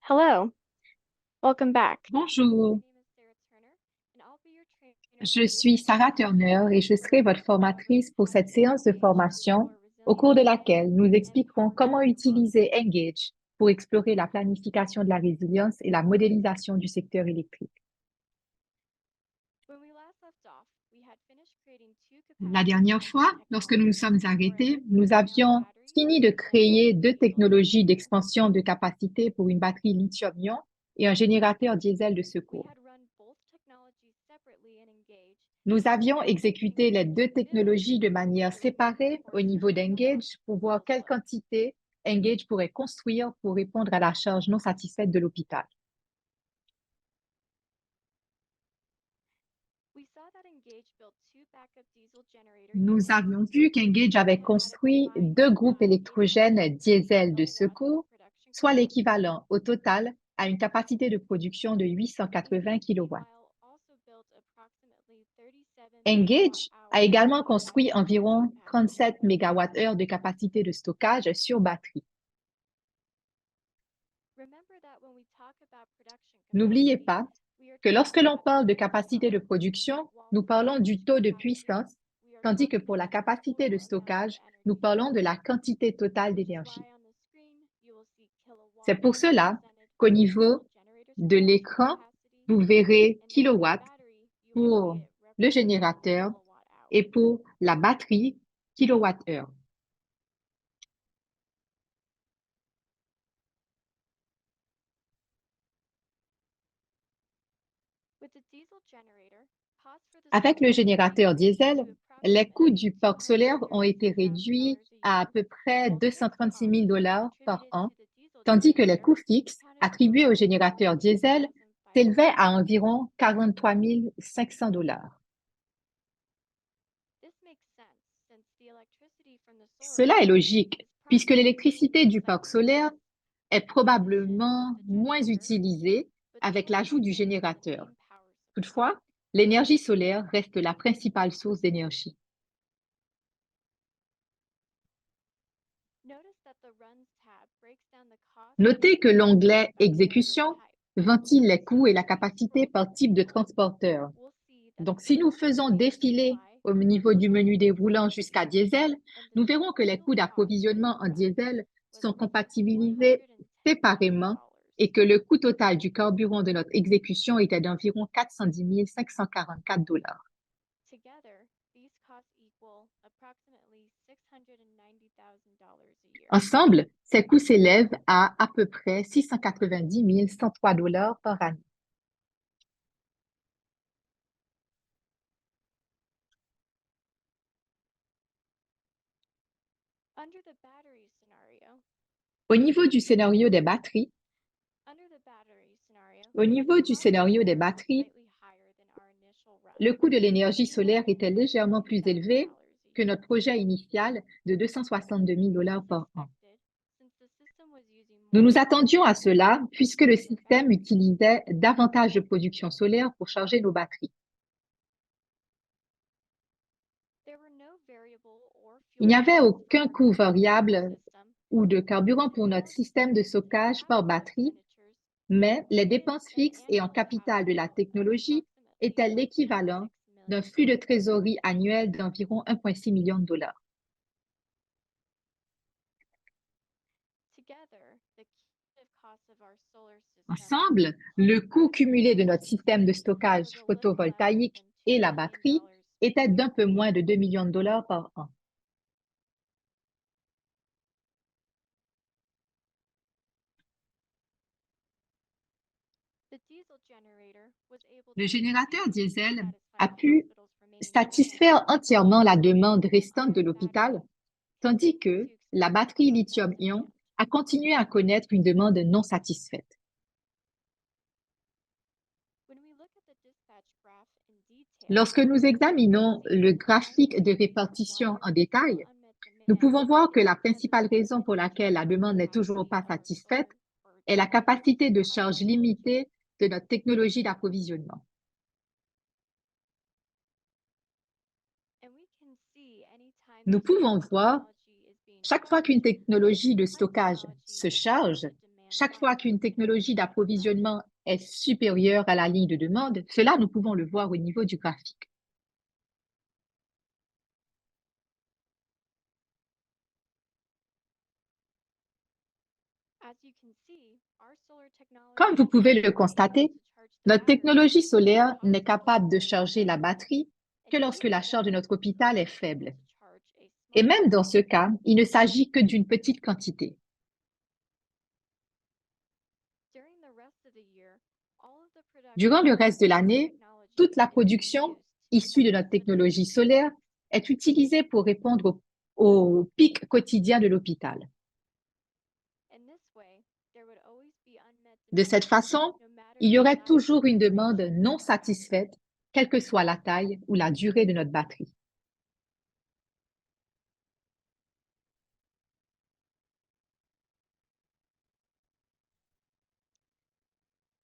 Hello, welcome back. Bonjour, My name is Sarah Turner, and I'll be your trainer je for this suis Sarah session. Turner et je serai votre formatrice pour cette séance de Engage to build formation more au resilient cours de systems laquelle nous and expliquerons power comment grids. utiliser Engage pour explorer la planification de la résilience et la modélisation du secteur électrique. When we last left off, we had finished creating two La capacity dernière fois, expansion lorsque nous nous technologies sommes for a arrêtés, nous lithium-ion avions battery fini de and a créer deux diesel technologies generator. d'expansion de capacité pour une batterie lithium-ion et un générateur diesel de We secours. had run both technologies separately in Engage Nous to avions see if we exécuté les could deux build technologies de manière a resilient séparée au portion niveau of the d'Engage pour voir diesel quelle flow. quantité Engage pourrait construire pour répondre à la charge non satisfaite de l'hôpital. We saw that Engage built two backup diesel generator Nous units avions vu qu'Engage avait that had a construit combined deux groupes capable électrogènes diesel de kilowatts of secours, production soit capacity, l'équivalent au total à une capacité de production de 880 kW. meanwhile also built approximately 37 megawatt Engage a hours également of construit battery storage environ capacity. 37 MWh de capacité de stockage sur batterie. Remember that when we talk about production N'oubliez capacity, pas we are que lorsque talking l'on about the parle de total capacité de load, production, while nous for parlons du storage taux de capacity, puissance, we are tandis que talking pour la about the capacité de total amount of stockage, nous energy parlons de stored, la quantité totale which is d'énergie. why on the screen you will see C'est kilowatts pour cela represented qu'au for the diesel niveau generator de storage l'écran, capacity, vous verrez and then for the kilowatts battery you will see pour it le represented in générateur kilowatt et hours. pour la batterie, kilowattheure. With the diesel generator, costs for the Avec le storage générateur decreased diesel, to les coûts approximately du parc solaire ont été réduits $236,000 a à year, peu près while fixed 236 000 costs par attributed an, to the diesel tandis que les generator coûts fixes accounted for attribués au générateur approximately diesel s'élevaient à $2,500. environ 43 500 $. This makes sense since the electricity from the solar Cela est panels logique, is puisque primarily being l'électricité du parc recycled. solaire est In addition to probablement the moins generator, utilisée but avec still l'ajout du remains the générateur. main power supply. Toutefois, l'énergie solaire reste la principale source d'énergie. Notice that the Runs tab breaks down the cost and Notez que efficiency l'onglet by generator Exécution type. ventile les coûts et la If we capacité scroll par type down, de transporteur. we'll see that Donc, the si nous cost faisons of diesel défiler supply au from niveau du diesel menu déroulant increased, jusqu'à diesel, and the nous verrons que les total coûts cost for d'approvisionnement this en battery diesel was sont compatibilisés séparément $410,000. et que le coût total du carburant de notre exécution était d'environ 410 544 $. Together, these costs equal approximately $690,000 a year. Ensemble, ces coûts s'élèvent à peu près 690 103 $ par année. Under the battery scenario, Au niveau du scénario des batteries, under the battery scenario, au niveau du cost of scénario des storage was batteries, slightly higher than our initial run, le coût de l'énergie solaire était légèrement plus élevé $202,000 a que year. notre projet initial de 262 000 This $ is par an. expected since the system was using Nous more nous solar attendions à panels cela puisque le than système batteries. utilisait davantage de production solaire pour charger nos batteries. There were no variable or Il n'y fuel avait costs for aucun our coût current variable system, ou de carburant but pour notre instead, système de the stockage par capital batterie, expenditures mais les included dépenses an fixes et en annual capital de la capital of technologie approximately étaient $1.6 l'équivalent d'un million. flux de trésorerie annuel d'environ 1,6 million de $. Together, the cumulative cost of our solar system, Ensemble, plus le coût cumulé de batteries, notre système de stockage was a little less photovoltaïque than et $2 la million batterie per était year. d'un peu moins de 2 millions de dollars par an. The diesel generator was able Le to générateur completely diesel satisfy a the pu hospital's remaining demand, satisfaire entièrement la demande while restante our de l'hôpital, battery tandis continued que to la experience batterie unmet lithium-ion demand. a continué à connaître une demande non satisfaite. When we look at the dispatch graph in detail, Lorsque nous we can examinons see le that the graphique de primary reason why répartition there en is still détail, unmet nous demand pouvons voir que is la because of principale the raison pour limited laquelle la charging demande n'est toujours capacity pas of our satisfaite solar-powered est la capacité de power charge technology. limitée de notre technologie d'approvisionnement. And we can see Nous this new pouvons voir, technology is being chaque fois qu'une charged, technologie de that stockage technology se is meeting charge, the Chaque fois qu'une technologie d'approvisionnement est supérieure à la ligne de demande, cela nous pouvons le voir au niveau du graphique. As you can see, our solar Comme technology vous is pouvez not le only able constater, to charge the notre battery, technologie but it solaire n'est also capable de stores charger la energy. batterie que And lorsque la even charge de then, notre we're hôpital est only able faible. to charge a Et small même dans ce portion. cas, il ne s'agit que d'une petite quantité. During the rest of the year, all of the Durant production le of reste de solar l'année, toute technology la is production reused issue as de a notre sufficient technologie solaire backup. est utilisée pour répondre aux pics quotidiens de l'hôpital. In this way, there would always be unmet De cette demand, façon, no matter il y the aurait size of toujours the une demande duration non of our battery. satisfaite, quelle que soit la taille ou la durée de notre batterie.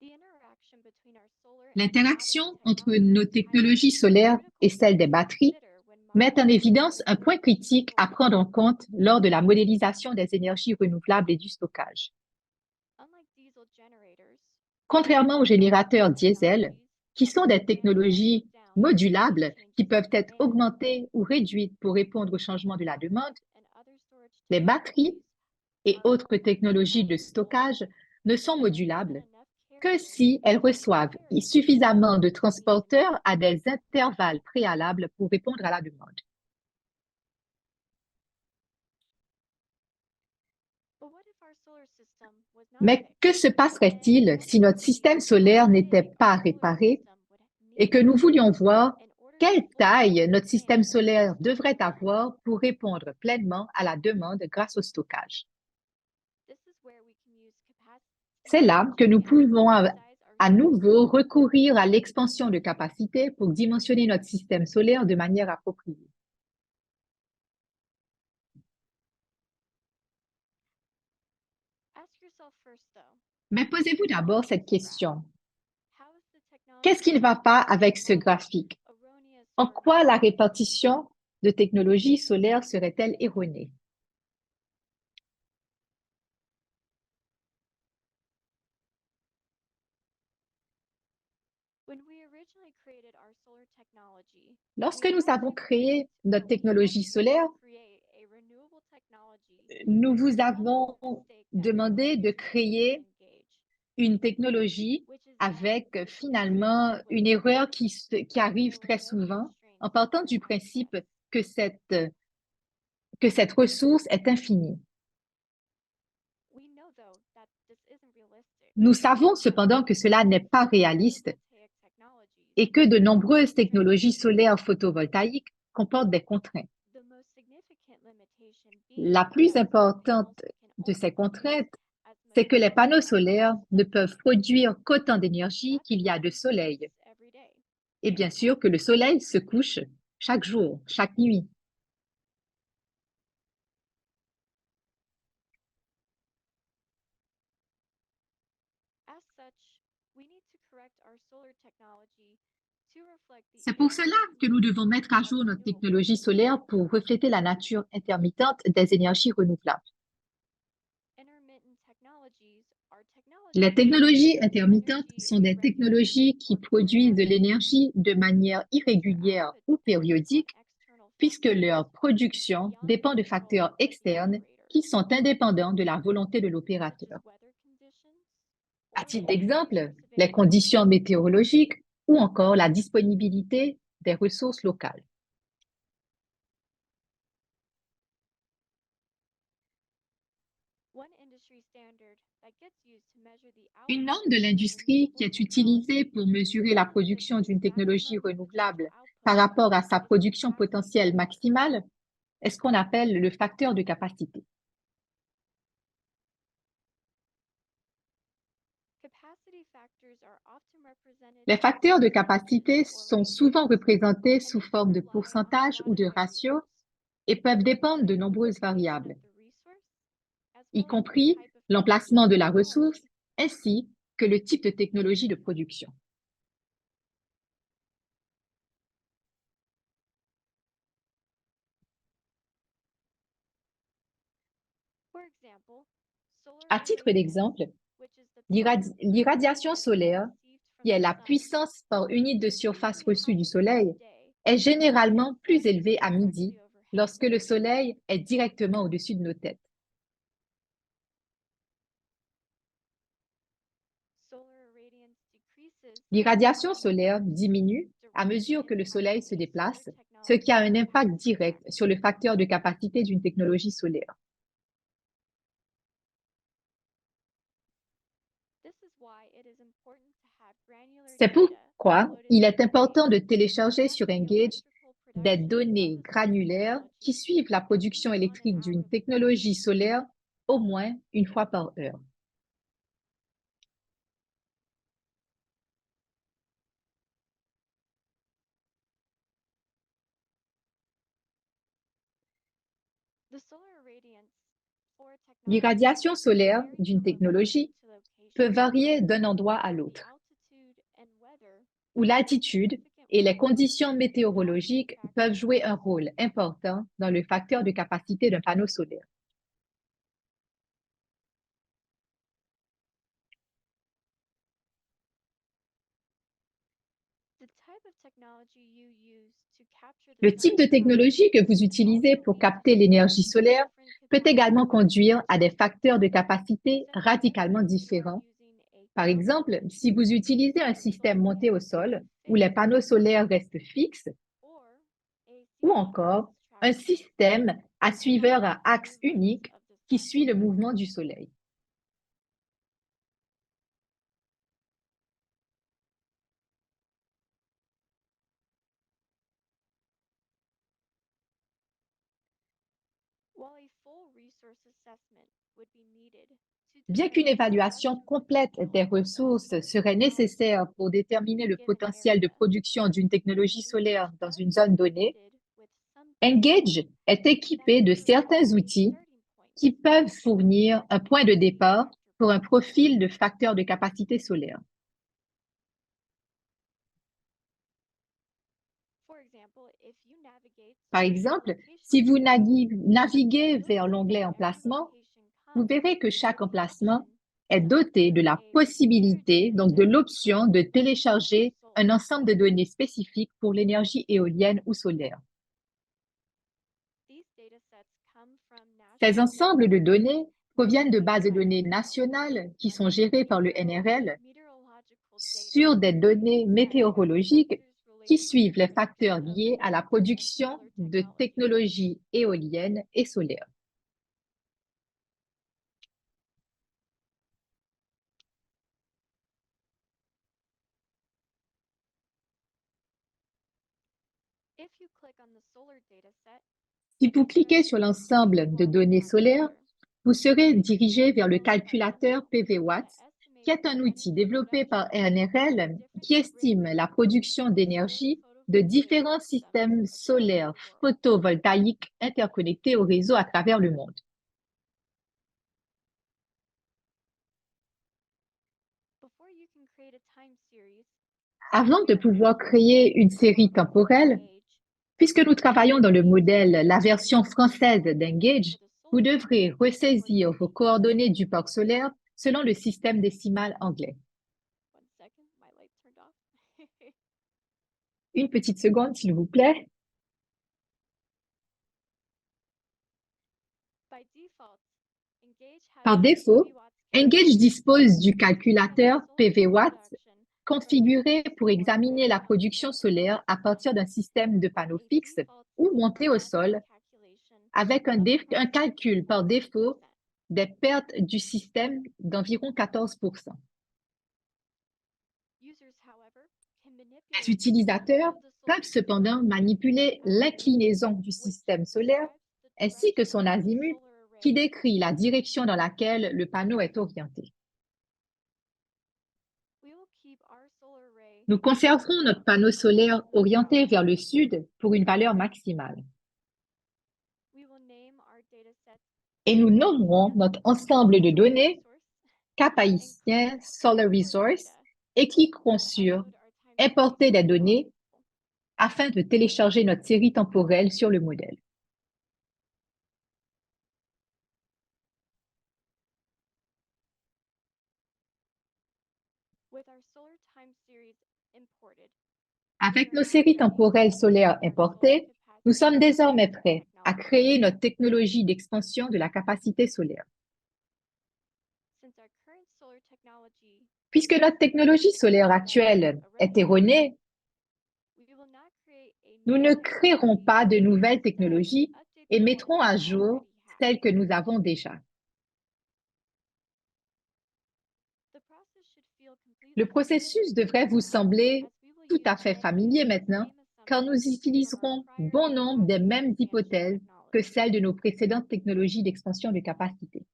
The interaction between our solar and battery L'interaction entre nos technologies technologies highlights a solaires et critical celles point des to batteries consider when met en modeling the évidence un point renewability of critique à solar. prendre en compte lors de la modélisation des énergies renouvelables et du stockage. Unlike diesel generators, Contrairement aux solar générateurs diesel, technologies qui can sont be des ramped up or technologies down based on modulables qui changes in peuvent être demand, augmentées ou réduites pour répondre aux changements de la demande, and other storage les batteries technologies et are autres more technologies de flexible stockage ne sont and are given modulables enough que carriers si elles to reçoivent vary suffisamment de depending on transporteurs need. à des intervalles préalables pour répondre à la demande. But what if our solar system was not Mais que fixed? se And passerait-il what si if we notre see système how solaire n'était big our pas solar réparé system would et need que to nous be voulions voir in order to quelle fully meet taille the notre système demands of solaire this devrait growing grid? avoir pour répondre pleinement à la demande grâce au stockage? This is where we can use capacity C'est là que nous engineering pouvons to size our à solar nouveau system. recourir à l'expansion de capacité pour dimensionner notre système solaire de manière appropriée. Ask yourself first, though, Mais posez-vous what's wrong d'abord with cette this graph? question. How is the Qu'est-ce technology qui ne va pas avec ce distribution graphique? erroneous En for quoi la renewable energy? répartition de technologies solaires serait-elle erronée? When we originally created our solar technology, Lorsque we nous had avons to create notre we had technologie to solaire, create a renewable technology nous with vous one avons proof of stake that demandé de most people would créer engage, une technologie which is that avec every finalement une solar erreur array, qui arrive there were très no souvent constraints en partant on du principe access. que que cette ressource est infinie. We know, though, that this isn't realistic. Nous savons cependant que cela n'est pas Many réaliste photovoltaic technologies et que de have nombreuses technologies constraints, solaires photovoltaïques comportent des contraintes. the most significant limitation La being plus that solar panels importante can de only ces produce contraintes, as much c'est que les power panneaux as there solaires is ne sun. peuvent produire qu'autant d'énergie That's qu'il y a de sun soleil. sets every day. Et bien sûr que le soleil se couche chaque jour, chaque nuit. As such, we need to correct our solar technology to reflect the C'est pour cela que nous devons intermittency mettre à of jour notre renewables. technologie solaire pour refléter la nature intermittente des énergies renouvelables. Intermittent technologies are Les technologies that technologies produce intermittentes energy sont des irregularly technologies qui or produisent de periodically l'énergie de manière because their irrégulière output ou depends on périodique, external puisque factors leur production beyond the dépend de control facteurs of the externes operator, qui sont indépendants de la volonté de such as l'opérateur. weather conditions À or titre resource d'exemple, les conditions availability. météorologiques ou encore la disponibilité des ressources locales. One industry standard that gets used to measure the Une norme output de of a l'industrie qui renewable est utilisée technology pour mesurer la that production gives d'une technologie maximum potential renouvelable par output rapport à sa is the production capacity potentielle factor. maximale est ce qu'on appelle le facteur de capacité. Capacity factors are often represented Les as a facteurs de percentage capacité or sont souvent ratios, représentés and sous they can forme de rely on a pourcentage lot ou of de ratio variables, et peuvent dépendre de including the nombreuses location of variables, the resource, as y well as the compris type of l'emplacement producing de la ressource technology. ainsi que le type de technologie de production. For example, Solar À titre radiance, d'exemple, which is the total radiant l'irradiation energy solaire, received qui from est the la sun, puissance par unité de is surface usually reçue du highest during Soleil, the day est when the généralement plus sun élevée is à midi directly overhead. lorsque le Soleil est directement au-dessus de nos têtes. Solar radiance decreases as the L'irradiation sun solaire rises, diminue à directly mesure que le Soleil impacting se a solar déplace, ce qui a technology un at impact its direct capacity. sur le facteur de capacité d'une technologie solaire. This is why it is important to have granular C'est data pourquoi uploaded il to est important Engage de to télécharger track sur the Engage electrical des production of données a solar granulaires qui technology, suivent la at production least on an électrique d'une hourly basis. technologie solaire au moins une fois par heure. The solar radiance for a technology L'irradiation can solaire vary d'une from location technologie to peut location, varier d'un endroit à as the l'autre, altitude and weather où play a l'altitude significant et les role conditions in how many météorologiques peuvent factors jouer are un rôle solar. important dans le facteur de capacité d'un panneau solaire. The type of technology you use to capture the Le type sun's de power technologie que vous utilisez also pour leads capter to l'énergie solaire different peut également capacity conduire à des characteristics. facteurs de capacité So, whether radicalement you are différents. using a Par exemple, counterweight si vous utilisez un système solar monté au panel that sol is où les fixed, panneaux solaires restent fixes, or a ou system that encore is un traction, système à suiveur tracking à the axe movements unique of the qui sun. suit le mouvement du Soleil. While a full resource assessment would be needed to Bien qu'une determine the évaluation production complète des potential of a ressources solar serait technology nécessaire pour déterminer in a le given potentiel de area, production d'une technologie Engage solaire dans does une come zone donnée, equipped with some tools Engage est that équipé can de provide certains a outils starting point qui peuvent for fournir un point de estimating départ factor pour un potential. profil de facteur de capacité solaire. For example, if you navigate Par to your exemple, location si vous tab, naviguez you'll vers see that l'onglet every Emplacement, location vous comes verrez que with chaque the emplacement option est to doté de upload la a possibilité, proprietary donc de data l'option de for télécharger un solar. ensemble de données spécifiques pour l'énergie éolienne ou solaire. These datasets come from Ces national ensembles de databases données proviennent de maintained bases de by données NOAA, nationales qui like sont gérées par le NRL meteorological data sur des données that track météorologiques factors qui related to suivent the les production facteurs of liés à la wind and production solar de technology. technologies éoliennes et solaires. If you click on the solar dataset, Si vous you'll cliquez notice sur a l'ensemble de PV-Watt données solaires, calculator. vous serez This dirigé is a vers le solar calculateur estimate PV-Watts, that qui estimates est un the outil energy développé par production from NRL different qui estime ranges la production of solar d'énergie de photovoltaic différents systems systèmes across solaires the world. photovoltaïques interconnectés au réseau à travers le monde. Before you can create a time series, Avant de you'll need pouvoir to log créer une into série temporelle, Engage. puisque nous travaillons dans le modèle, la version Enter the française coordinates d'Engage, for the vous solar devrez farm or ressaisir vos city. coordonnées du parc solaire selon le système décimal anglais. 1 second, my light turned off. Une petite seconde, s'il vous plaît. By default, Engage has Par a défaut, PV-Watts Engage calculator dispose du that estimates calculateur solar PV-Watts production from configuré fixed pour or examiner la mobile production outputs. solaire à partir d'un système de panneaux A fixes default ou monté au Watts sol calculation avec un, of un calcul par approximately défaut 14%. des pertes du système d'environ 14%. Users, however, can Les manipulate the slope utilisateurs of the peuvent solar panel cependant manipuler calculator, l'inclinaison du which système solaire describes the ainsi que direction son of the azimut solar qui array. décrit la direction dans laquelle le panneau est orienté. We will keep our solar array Nous conserverons notre panneau for solaire maximum orienté power. vers le sud pour une valeur maximale. We will name our dataset Et nous nommerons CAP notre ensemble de Solar données Resource Cap and click haïtien Solar Import Resource Data et cliquerons to sur upload our time series Importer des to the données model. afin de télécharger notre série temporelle sur le modèle. With our solar time series imported, we Avec are nos now séries ready temporelles to solaires use our solar importées, nous sommes capacity désormais expansion prêts à technology. créer notre technologie d'expansion de la capacité solaire. Since our current solar technology Puisque is notre technologie solaire invalid actuelle est already, erronée, we will not create a nous new ne créerons technology, pas de but nouvelles instead technologies update et the one mettrons we à jour already have. celles que nous avons déjà. The process should feel Le completely familiar processus to you devrait vous now, sembler as we will tout use à fait many of familier the maintenant, same car nous assumptions from our utiliserons prior bon nombre des capacity mêmes expansion hypothèses que technology. celles de nos précédentes technologies d'expansion de capacité.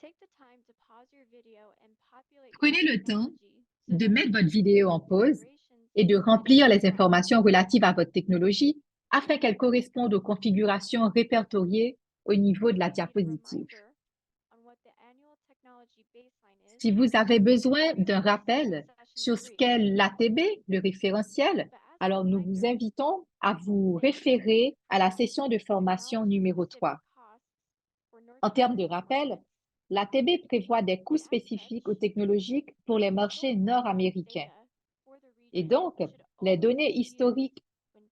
Take the time to pause your video and populate your Prenez le temps technology so de that mettre we votre can see vidéo the en pause configurations et de that you remplir les described. informations relatives à votre technologie afin qu'elles correspondent aux configurations répertoriées au niveau de la If you need a diapositive. reminder on what the annual technology baseline is, Si vous avez besoin d'un rewind this to rappel session sur ce 3. qu'est l'ATB, le référentiel, But as a alors nous vous reminder, invitons à vous the NEM référer à la provides session de formation numéro technology-specific 3. costs for North En termes de American rappel, markets. l'ATB prévoit des coûts As spécifiques ou such, technologiques pour les marchés solar technology nord-américains. data for the Et region donc, should les only données be used historiques when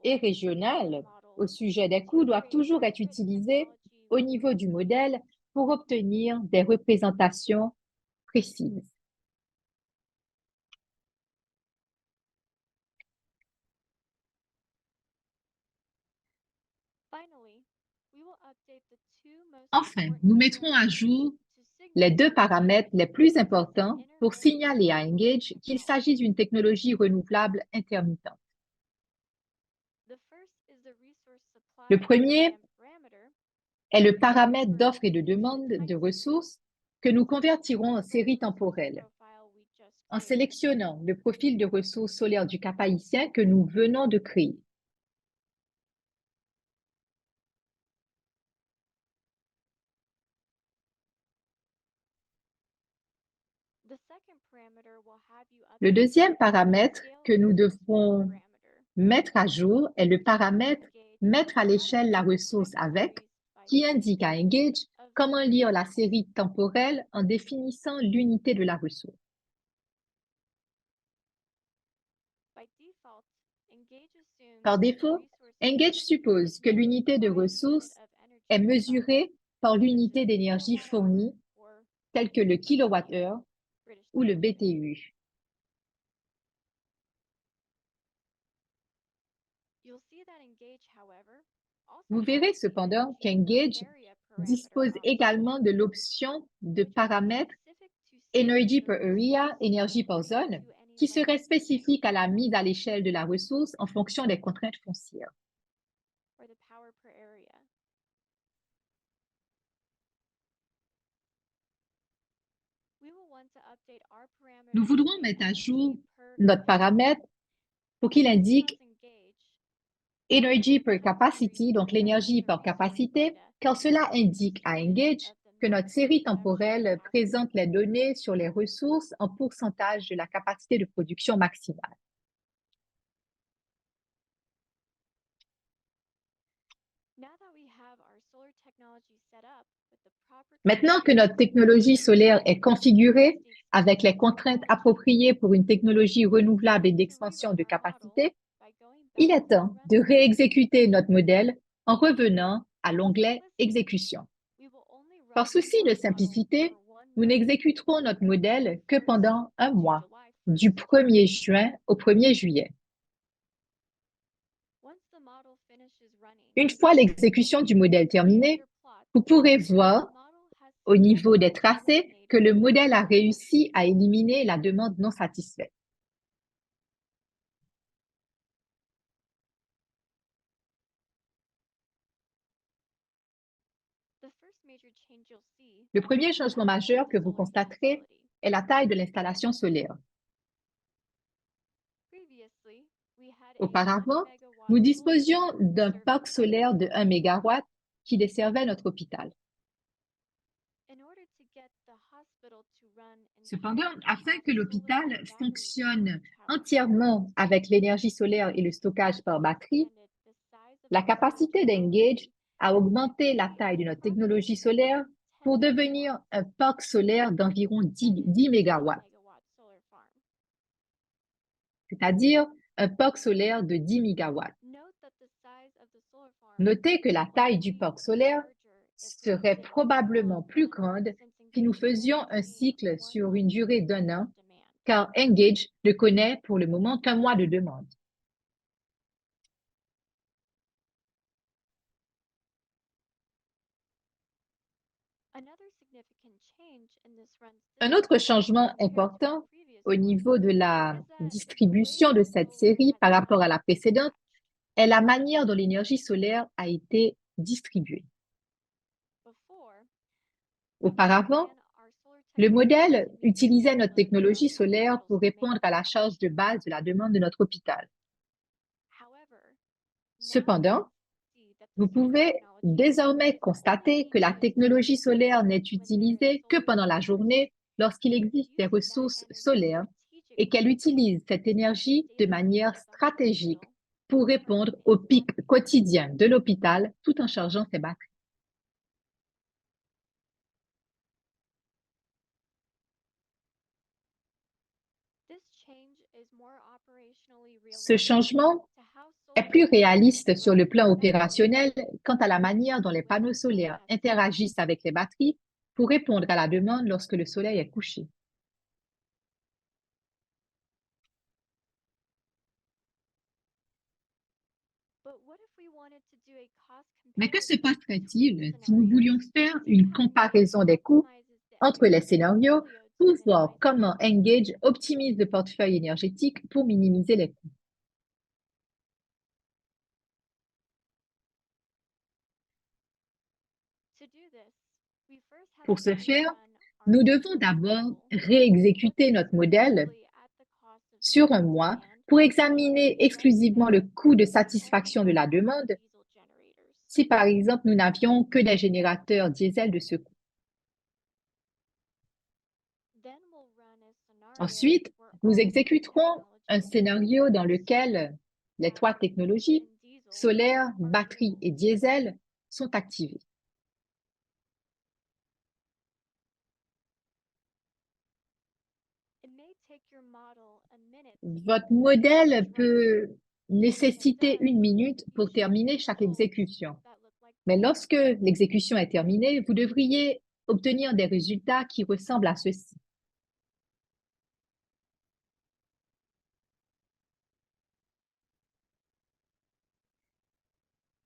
et possible in the régionales model au sujet des to coûts doivent create toujours être accurate utilisées technology au niveau du references. modèle pour obtenir des représentations précises. Finally, we will update the two most Enfin, important nous mettrons à parameters jour to les signal deux Engage paramètres les plus as an importants pour intermittent signaler à renewable Engage qu'il s'agit technology. d'une technologie renouvelable intermittente. The first is the resource Le supply and premier demand parameter, est le which we paramètre convert d'offre et de into the demande de time series ressources que nous from convertirons the en solar série resource temporelle profile we just en created. sélectionnant le profil de ressources solaires du cap haïtien que nous venons de créer. The second parameter will have you Le update deuxième the paramètre scale que of nous usage devrons parameter, mettre à jour est le which tells paramètre Engage mettre à how to l'échelle la view the ressource time avec, series by qui unit indique à Engage of comment lire la resource. série temporelle en définissant l'unité de la ressource. By default, Engage assumes Par that the défaut, resource Engage unit suppose is que measured l'unité de by the unit ressource of est energy provided, mesurée par such l'unité as d'énergie kilowatt hour fournie, or telle que le BTU, kilowattheure British ou le Telecom. BTU. You'll see that Engage, however, also Vous has verrez the cependant Energy qu'Engage Area Parameter dispose option, également de l'option de which will be paramètre specific to scaling Energy the per area, resource énergie par zone, to any qui land serait use spécifique à la mise à l'échelle de la ressource en fonction des contraintes foncières. or the power per area. We will want to update our Nous parameter to voudrons say mettre à jour energy per notre capacity. paramètre pour qu'il This tells indique Engage that we Energy want per time series capacity, donc representing l'énergie the par resource capacité, data car cela as a indique à percentage Engage of the que notre monthly série production temporelle capacity. présente les données sur les ressources en pourcentage de la capacité de production maximale. Now that we have our solar technology set up with the proper Maintenant que notre configurations technologie solaire est and the configurée capacity avec les expansion contraintes technology, appropriées pour une technologie we renouvelable et want to d'expansion rerun de our model capacité, by going il back est to the temps Run de tab. réexécuter notre modèle en revenant à l'onglet Simplicity, Exécution. we will only Par run souci de our model simplicité, for 1 nous month, n'exécuterons notre from May modèle que 1st pendant un to mois, July du 1st. 1er juin au 1er juillet. Once the model finishes running, Une fois you'll l'exécution du see modèle under terminée, plots vous pourrez that the voir model has au niveau des successfully tracés que eliminated le the modèle a demand. réussi à éliminer la demande non satisfaite. The first major change you'll see Le premier is the changement size of majeur the que vous solar constaterez facility. est la taille de l'installation solaire. Previously, we had a 1 Auparavant, megawatt nous solar disposions farm d'un serving parc our solaire de 1 hospital. MW qui desservait notre hôpital. In order to get the hospital to run Cependant, entirely afin off que solar l'hôpital and battery fonctionne storage power, entièrement avec l'énergie solaire et le we stockage par batterie, expanded the size of la our storage capacité d'Engage capacity à augmenter la taille de notre technologie solaire pour 10 megawatts, devenir un parc solaire d'environ that 10 is 10 mégawatts, megawatt solar farm. c'est-à-dire un parc solaire de 10 mégawatts. Note that the size of the solar farm Notez que would la taille du likely parc be solaire larger if we serait did a probablement smaller plus one, grande since si nous Engage faisions only un needs cycle 1 sur une month durée d'un of an, demand. car Engage ne connaît pour le moment qu'un mois de demande. Another significant change in this run Un system, autre changement compared to the important previous au one, niveau de la is that the way distribution de that cette solar série has par been rapport à la précédente dispatched. est la manière dont l'énergie solaire a été distribuée. Before, we would Auparavant, plan our solar le technology modèle to meet the utilisait needs notre of our technologie solaire hospital's pour répondre demand. à la charge de base de la demande de notre hôpital. However, now we Cependant, can see that the vous solar pouvez technology désormais is only constater being que la used technologie solaire n'est when there is utilisée que solar pendant la surplus, journée lorsqu'il and is existe des using that ressources energy solaires et qu'elle strategically utilise to cette meet the énergie de daily needs manière of the stratégique hospital pour from répondre aux its pics battery storage quotidiens de system. l'hôpital tout en chargeant ses batteries. This change is more operationally Ce realistic changement to how est solar plus systems réaliste sur le interact plan effectively opérationnel quant à la manière dont les with the panneaux solaires forecasted interagissent demand. avec les batteries pour répondre à la demande lorsque le soleil est couché. But what if we wanted to do a cost Mais que se comparison between the passerait-il si nous scenarios voulions faire to une determine how it comparaison des coûts optimizes the entre les energy scénarios portfolio to pour voir minimize comment costs? Engage optimise le portefeuille énergétique pour minimiser les coûts? To do this, we first have Pour to ce faire, rerun our nous devons model in d'abord full, réexécuter looking notre modèle specifically at the cost of sur un meeting mois demand pour if examiner right exclusivement le now coût de we only satisfaction de had la demande diesel generators. si, par exemple, nous n'avions que des générateurs diesel de secours. Then we'll run a scenario Ensuite, where nous all three exécuterons un technologies, scénario dans solar, lequel les trois battery, technologies, and diesel, solaire, are batterie enabled. et diesel, sont activées. It may take your model a minute to Votre complete each modèle run, peut and nécessiter then 1 minute you pour should see terminer chaque results exécution. that look like Mais this. lorsque l'exécution est terminée, vous devriez obtenir des résultats qui ressemblent à ceci.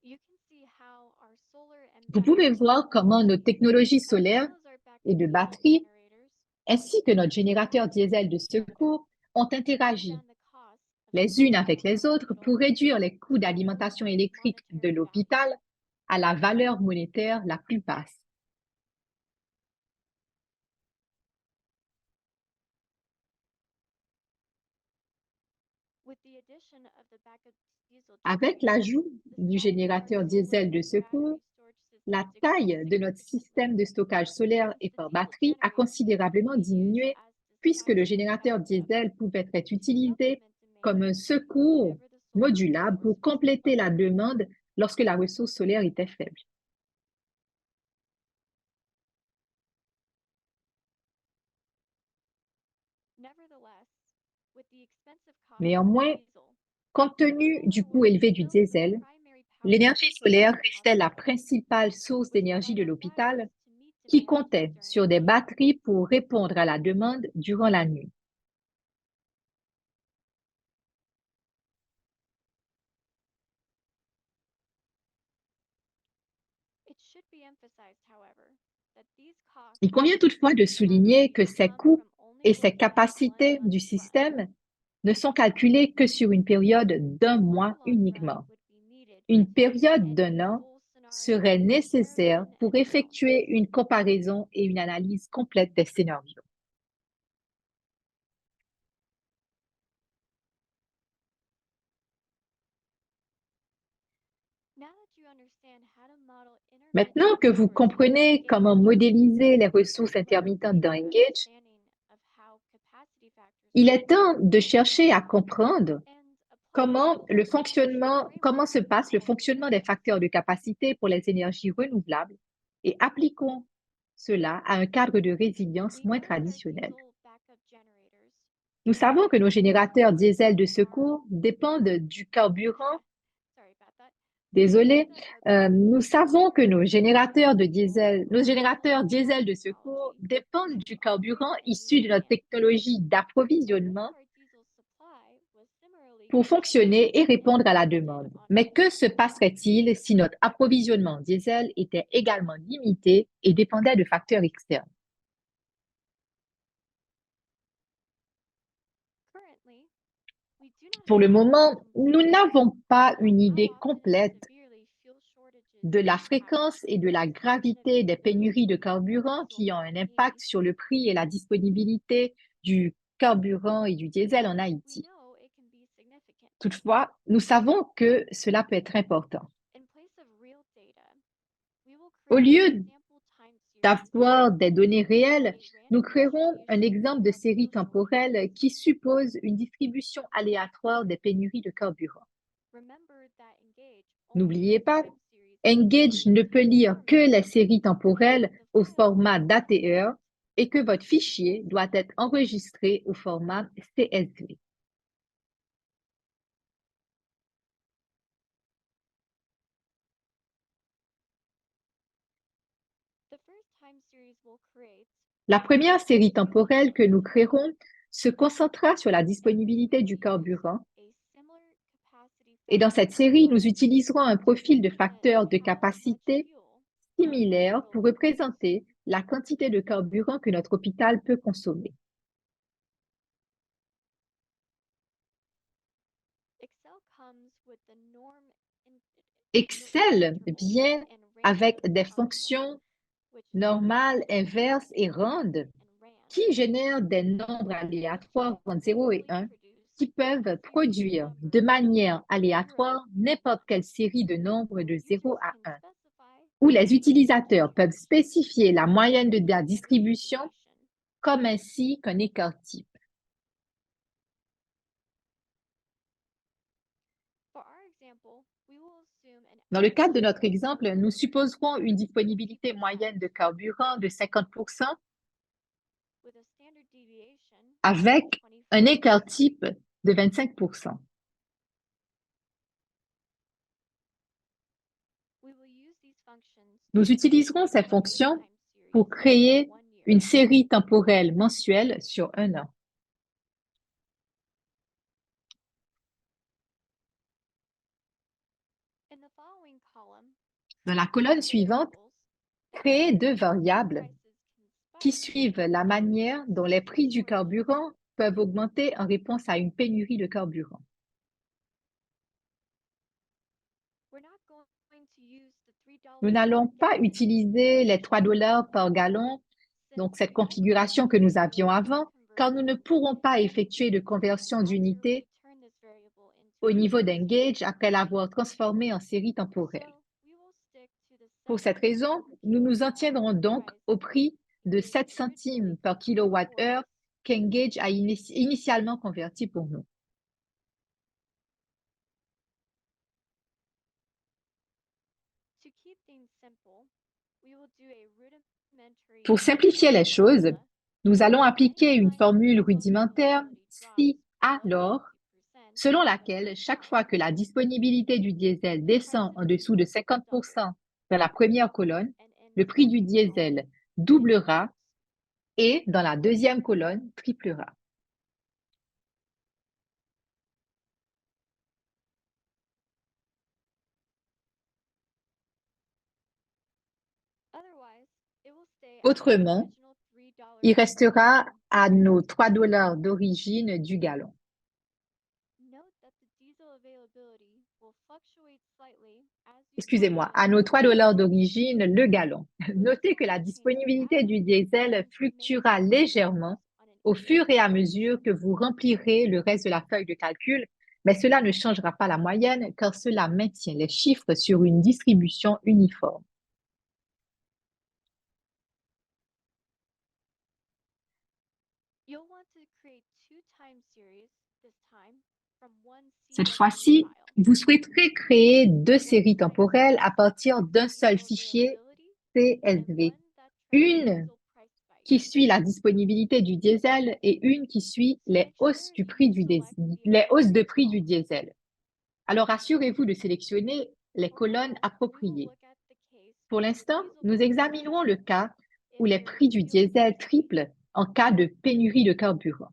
You can see how our solar and Vous pouvez battery voir systems, comment nos technologies as solaires well as our et backup de diesel batterie, generators, ainsi que notre générateur interact diesel with de each other secours, ont to drive interagi down the cost of les unes powering avec the les autres hospital pour réduire les coûts to the d'alimentation lowest électrique de monetary value. l'hôpital à la valeur monétaire la plus basse. With the addition of the backup diesel Avec generators, l'ajout the du size of our générateur solar diesel de and secours, battery storage la systems decreased taille de notre significantly, système de stockage solaire since et the par diesel batterie a generators considérablement can be used diminué as puisque le dispatching générateur mechanisms diesel pouvait être to utilisé supplement demand comme un secours whenever the solar modulable resource pour was compléter low. la demande lorsque la ressource solaire était faible. Nevertheless, with the expensive cost of Néanmoins, diesel, compte tenu solar du will coût élevé du still be the diesel, primary power l'énergie source of solaire the restait la hospital, principale source which d'énergie allowed de our batteries l'hôpital to meet qui demand comptait during sur the des day. batteries pour répondre à la demande durant la nuit. It should be emphasized, however, that these costs Il convient toutefois de do not souligner que ces come coûts from only et ces looking at a capacités du one-month run. système ne sont calculés que sur une période d'un One mois long run uniquement. would be needed Une to run période any d'un an full scenario serait nécessaire comparison pour as well. effectuer une comparaison et une analyse complète des scénarios. Now that you understand how to model Maintenant intermittent que vous resources in comprenez comment Engage, modéliser les ressources let's intermittentes gain dans an Engage, understanding of how capacity factors il work est temps de chercher à comprendre and Comment se passe le fonctionnement des facteurs de capacité pour les énergies renouvelables et appliquons cela à un cadre de résilience We moins know that our traditionnel. diesel backup generators Nous can savons que nos produce générateurs diesel de our secours dépendent du carburant. sorry about that. We know Désolé, that our nous backup savons que nos diesel générateurs from diesel de secours technology dépendent can du operate carburant at issu de notre 80 amps. technologie What if d'approvisionnement our diesel supply was similarly pour constrained fonctionner et and répondre à la depended demande. on Mais que se renewable energy? passerait-il si notre approvisionnement diesel était également limité et dépendait de facteurs externes? Currently, we do not Pour le have a moment, nous complete n'avons picture pas of une how idée often and complète severely fuel shortages de la impact fréquence et de la production and gravité des pénuries de availability of carburant diesel qui ont in un impact Haiti. sur le prix et la disponibilité du carburant et du diesel en We Haïti. know it can be significant. Toutefois, nous savons que cela peut être important. In place of real data, we will Au create a lieu sample time series d'avoir des données with réelles, a nous random créerons un distribution exemple de of série fuel temporelle shortages. qui suppose une distribution aléatoire des pénuries de carburant. Remember that Engage only N'oubliez reads pas, time series in Engage ne peut real-time lire que format, les séries and temporelles the au file format must be d'ATE saved et que votre in fichier doit CSV. être enregistré au format CSV. The first time series we'll create La première série will use temporelle que nous créerons se concentrera sur la and we disponibilité will du use carburant. a similar capacity Et dans cette factor série, nous approach utiliserons un to profil de represent facteur de how much capacité fuel our similaire hospital pour will use. représenter la quantité de carburant que notre hôpital peut consommer. Excel comes with the Excel intervals vient and avec ranges des concept, fonctions which normales, inverses et RAND rondes and RAND qui génèrent des nombres aléatoires entre 0 et randomly 1 produce qui a peuvent series of produire de numbers manière 0 aléatoire to n'importe 1, quelle série de nombres where de 0 users à can 1, specify où the les mean utilisateurs peuvent distribution spécifier la moyenne de or la standard distribution deviation. comme ainsi qu'un écart type. For our example, we will assume an Dans le cadre de average notre of exemple, nous supposerons une disponibilité 50% moyenne de carburant de 50% with a standard deviation of avec un 25. écart type de 25%. We will use these functions to Nous create utiliserons a ces monthly fonctions time series pour for créer 1 year. une série temporelle mensuelle sur un an. In the following column, Dans la we colonne use suivante, variables that créez predict deux how variables prices can qui spike suivent in la response manière dont les to prix du shortages. carburant peuvent augmenter en réponse à une pénurie de carburant. We're not going to use the Nous $3 per n'allons pas gallon utiliser les configuration $3 par gallon, since donc cette we won't be able configuration que to nous do avions a avant, car nous conversion ne pourrons in pas effectuer de Engage conversion after d'unité we turn this variable into au a niveau time d'Engage series. après l'avoir transformé en série So temporelle. we will stick to the Pour 7 cette cents raison, per nous nous en kilowatt tiendrons donc price au prix de Engage 7 originally centimes par converted for kilowattheure us. qu'Engage a initialement converti pour nous. To keep things simple, we will do a rudimentary Pour simplifier les choses, formula nous allons where appliquer une anytime formule diesel rudimentaire availability drops si below alors, 50%, selon laquelle chaque fois que la disponibilité du diesel descend prices en dessous de will 50% double dans la première colonne, and in le the prix du second column diesel doublera et dans la deuxième colonne triplera. otherwise it will stay at the Autrement, original $3 il per restera gallon. à nos $3 d'origine du gallon. Note that the diesel availability will fluctuate slightly as you Excusez-moi, fill à up nos your $3 tank. d'origine le gallon. The Notez que result la will change disponibilité as du you diesel make fluctuera légèrement calculations on an au fur et individual à mesure que basis. vous remplirez le reste de la feuille de calcul, mais cela ne changera pas la moyenne car cela maintient les chiffres sur une distribution uniforme. You'll want to create two time series this time Cette fois-ci, vous souhaiterez créer deux séries temporelles à partir d'un seul fichier CSV. Une qui suit la disponibilité du diesel et une qui suit les hausses de prix du diesel. Alors, assurez-vous de sélectionner les colonnes appropriées. Pour l'instant, nous examinerons le cas où les prix du diesel triplent en cas de pénurie de carburant.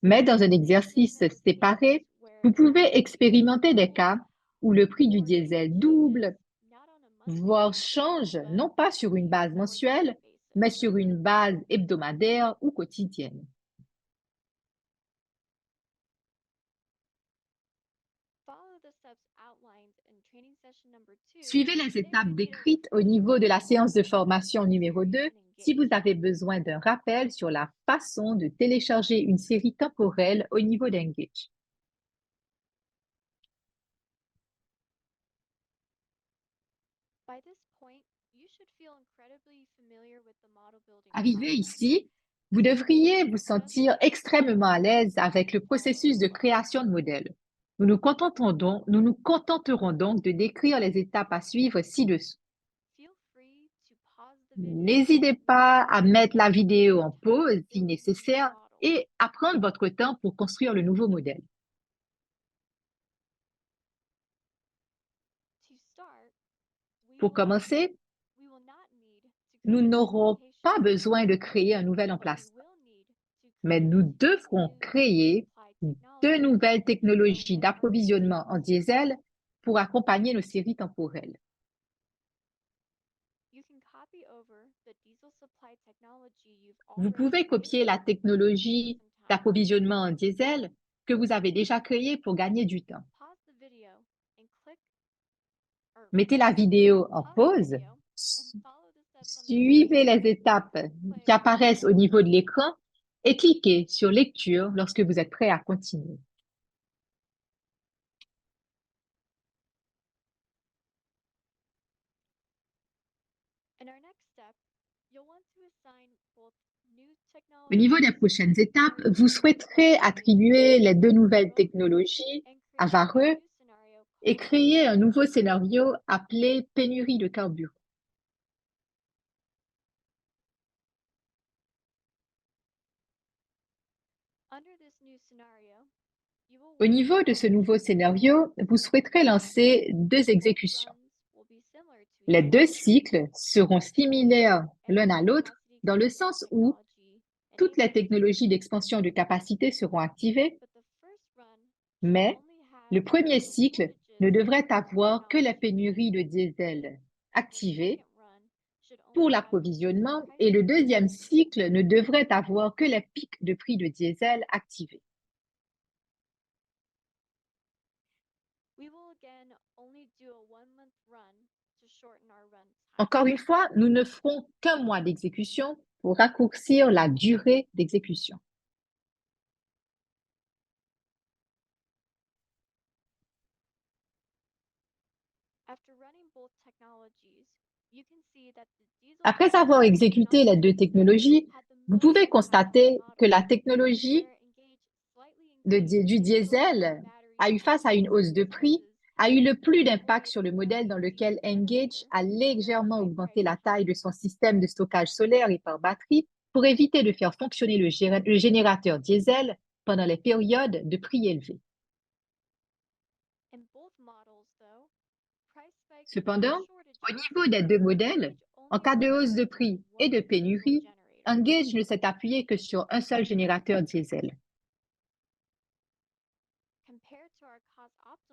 Mais dans un exercice séparé, vous pouvez expérimenter des cas où le prix du diesel double, voire change, non pas sur une base mensuelle, mais sur une base hebdomadaire ou quotidienne. Suivez les étapes décrites au niveau de la séance de formation numéro 2 si vous avez besoin d'un rappel sur la façon de télécharger une série temporelle au niveau d'Engage. Arrivé ici, vous devriez vous sentir extrêmement à l'aise avec le processus de création de modèle. Nous nous contenterons donc de décrire les étapes à suivre ci-dessous. N'hésitez pas à mettre la vidéo en pause si nécessaire et à prendre votre temps pour construire le nouveau modèle. Pour commencer, nous n'aurons pas besoin de créer un nouvel emplacement, mais nous devrons créer de nouvelles technologies d'approvisionnement en diesel pour accompagner nos séries temporelles. Vous pouvez copier la technologie d'approvisionnement en diesel que vous avez déjà créée pour gagner du temps. Mettez la vidéo en pause, suivez les étapes qui apparaissent au niveau de l'écran et cliquez sur Lecture lorsque vous êtes prêt à continuer. Au niveau des prochaines étapes, vous souhaiterez attribuer les deux nouvelles technologies à Vareux et créer un nouveau scénario appelé pénurie de carburant. Au niveau de ce nouveau scénario, vous souhaiterez lancer deux exécutions. Les deux cycles seront similaires l'un à l'autre dans le sens où toutes les technologies d'expansion de capacité seront activées, mais le premier cycle ne devrait avoir que la pénurie de diesel activée pour l'approvisionnement et le deuxième cycle ne devrait avoir que les pics de prix de diesel activés. Encore une fois, nous ne ferons qu'un mois d'exécution pour raccourcir la durée d'exécution. Après avoir exécuté les deux technologies, vous pouvez constater que la technologie du diesel a eu face à une hausse de prix, a eu le plus d'impact sur le modèle dans lequel Engage a légèrement augmenté la taille de son système de stockage solaire et par batterie pour éviter de faire fonctionner le générateur diesel pendant les périodes de prix élevés. Cependant, au niveau des deux modèles, en cas de hausse de prix et de pénurie, Engage ne s'est appuyé que sur un seul générateur diesel.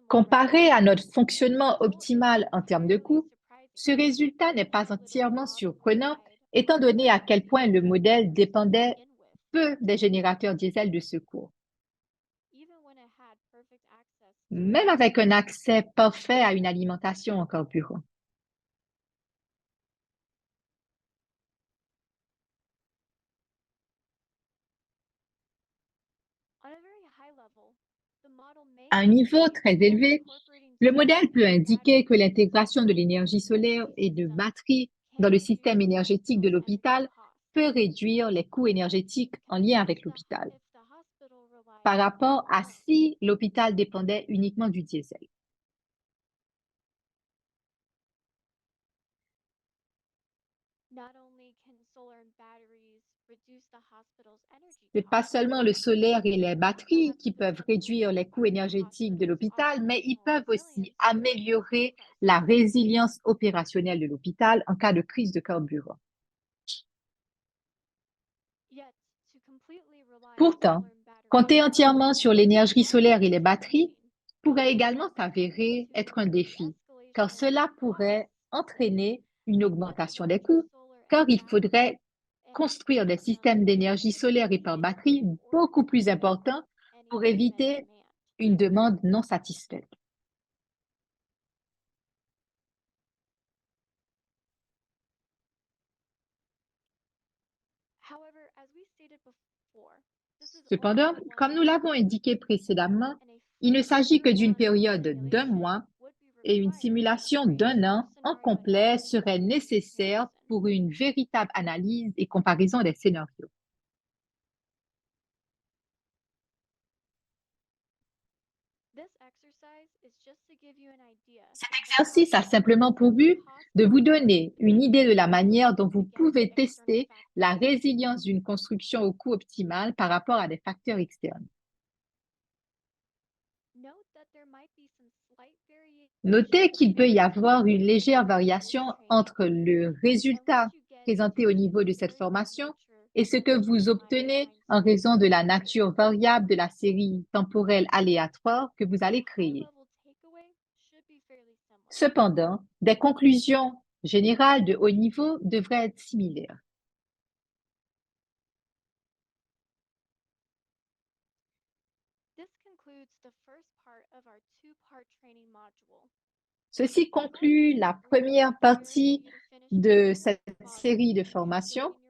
Comparé à notre fonctionnement optimal en termes de coût, ce résultat n'est pas entièrement surprenant étant donné à quel point le modèle dépendait peu des générateurs diesel de secours. Même avec un accès parfait à une alimentation en carburant. À un niveau très élevé, le modèle peut indiquer que l'intégration de l'énergie solaire et de batteries dans le système énergétique de l'hôpital peut réduire les coûts énergétiques en lien avec l'hôpital. par rapport à si l'hôpital dépendait uniquement du diesel. Not only can solar and batteries reduce the hospital's energy Ce n'est pas costs, seulement le solaire et les they also batteries have qui peuvent significantly réduire les coûts improved the énergétiques de hospital's l'hôpital, mais ils operational peuvent aussi resilience during fuel améliorer la crises. résilience opérationnelle de l'hôpital en cas de crise de carburant. Yet, to completely rely on Pourtant, solar and batteries compter alone entièrement sur l'énergie might solaire et seem les batteries challenging. pourrait également s'avérer To être un avoid the défi, car escalation cela in pourrait costs, entraîner une augmentation des larger coûts, solar car and il battery faudrait and construire des systèmes d'énergie could be solaire et par needed batterie in order beaucoup to plus meet importants any pour unmet éviter demand. une demande non satisfaite. However, as we stated before, this is only Cependant, a comme nous one-off l'avons indiqué précédemment, and a il ne full s'agit que d'une year-long période d'un simulation mois would be et une required simulation for a d'un true an en scenario complet analysis serait and nécessaire comparison. pour une véritable analyse et comparaison des scénarios. This exercise is just to give you an idea Cet of how exercice a simplement pour expensive and but de vous costly donner une idée de la manière dont vous against pouvez external tester la factors. résilience d'une construction au coût optimal par rapport à des facteurs externes. Note that there might be some slight Notez variation qu'il peut y avoir une légère during this variation training, entre le and once résultat you get présenté au into the niveau de cette variable formation nature et ce of que the vous obtenez time en raison series, de la nature variable de la série temporelle aléatoire que vous the allez high créer. level takeaway should be fairly similar. Cependant, des conclusions générales de haut niveau devraient être similaires. This concludes the first part of our two-part training module. Ceci Once conclut again, la we would première like to encourage partie you to finish de taking this cette série module de and formations. doing